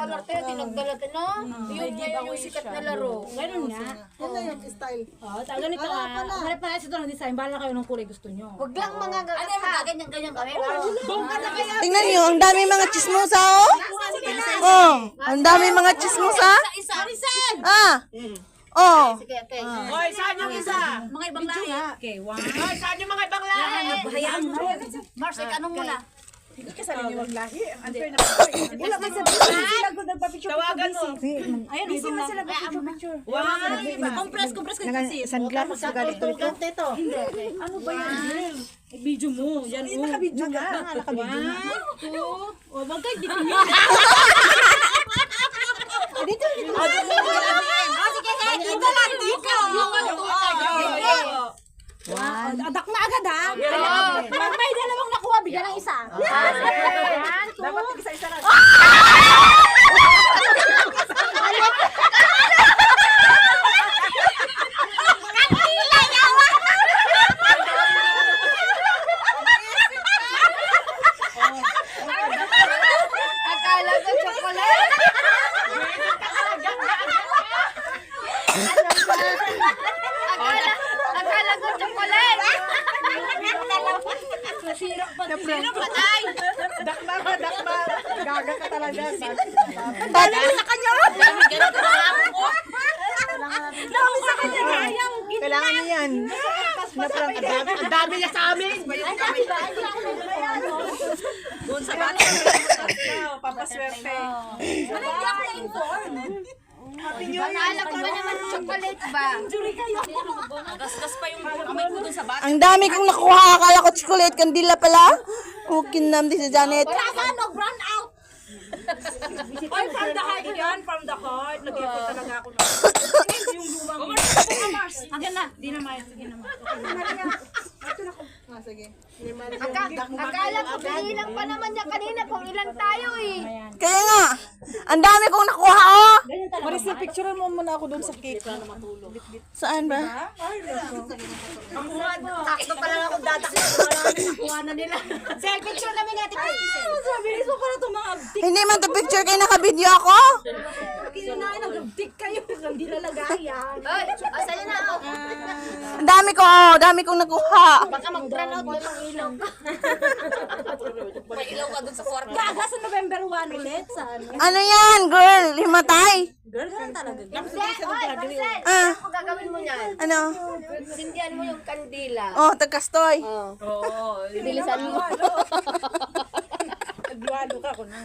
Honor tayo, tinagdalat no? Yun ngayon yung sikat na laro. Ganun nga. Yun na yung style. Oo, ganito Marami pa ito ng design. Bahala kayo ng kulay gusto nyo. Huwag lang mga ganyan kami. Bongga na kaya. Tingnan niyo, ang dami mga chismosa, oh. Oh, ang dami mga chismosa. Isa. Ah. Oh. Sige, okay. Hoy, saan yung isa? Mga ibang lahi. Okay, one. Hoy, saan yung mga ibang lahi? Hayaan mo. Mars, anong muna? Hindi ka sabi niyo maglahi. Unfair na po. Wala kayo sabi. Sila ko nagpa-picture. Tawagan mo. Ayun, Busy man sila picture. Compress kasi. Sunglasses sa ganito. Ano ba yan? Video mo. Yan, oh. Naka-video nga. Naka-video nga. One, two. O, wag kayo ditingin. Dito. Ito lang, dito. Adak na agad, ha? Pag may dalawang nakuha, bigyan ng isa. One, two. Dapat isa-isa lang. Akala ko chocolate. Akala ko chocolate. Nasira pa. Patay. Dakma ka, dakma. Gaga ka talaga. Dami sa kanya. Dami sa kanya. Kailangan niya yan. Ang dami niya sa amin. Doon sa bata. Papaswerte. Ano hindi ako na-inform? Happy New Year. Akala ko ba naman chocolate ba? Jury kayo. Ang dami kong nakuha. Akala ko chocolate. Kandila pala. Oh, kinam din si Janet. Ano, brand out. Oy, from the heart yan, from the heart. Nag-effort talaga ako. Yung lumang. Mars. Hanggang na. Di na Mars. Sige na Mars. Sige. Akala ko binilang pa naman niya kanina kung ilan tayo eh. Kaya nga. Ang dami kong nakuha, oh. Marisa, picture mo muna ako doon sa cake. Saan ba? Sakto pa lang ako nakuha na nila. Selfie picture namin natin. Sabi niyo ko na itong mga Hindi man to picture kayo, naka-video ako. kinain ng tik kayo. Hindi nalagayan. Oy, asan na ako? Ang dami ko, oh. Dami kong nakuha. Baka mag-run out doon ng ilong. May ilaw ka doon sa kwarto. Gaga sa November 1 ulit. Saan? Ano yan, girl? Himatay. Girl, ganun talaga. Marcel, Ah. ano gagawin mo niyan? Ano? Sindihan mo yung kandila. Oh, tagkastoy. Oo. Bilisan mo. Nagluwalo ka ko na.